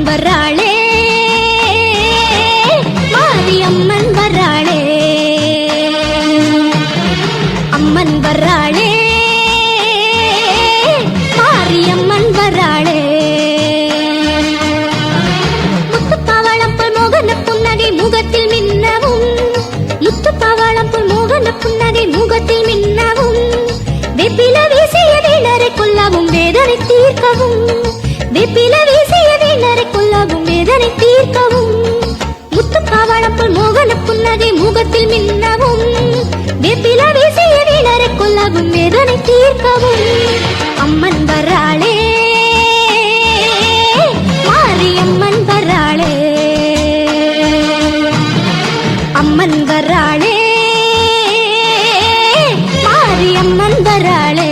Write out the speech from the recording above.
வராளே மாரியம்மன் வராளே, அம்மன் வராளே மாரியம்மன் வராளே. முத்துப்பாவாளம் போல் மோகன புன்னகை முகத்தில் மின்னவும், முத்துப்பாவாளம் போல் மோகன புன்னகை முகத்தில் மின்னவும், வெப்பில வீசிய வீணரை கொல்லவும் வேதனை தீர்க்கவும், வெப்பில வீசிய வீணரை கொல்லவும் வேதனை தீர்க்கவும், முத்துப்பாவாளம் போல் மோகன புன்னகை முகத்தில் மின்னவும், வெப்பில வீசிய வீணரை கொல்லவும் வேதனை தீர்க்கவும். அம்மன் வராளே மாரியம்மன் வராளே, அம்மன் வராளே மாரியம்மன் வராளே.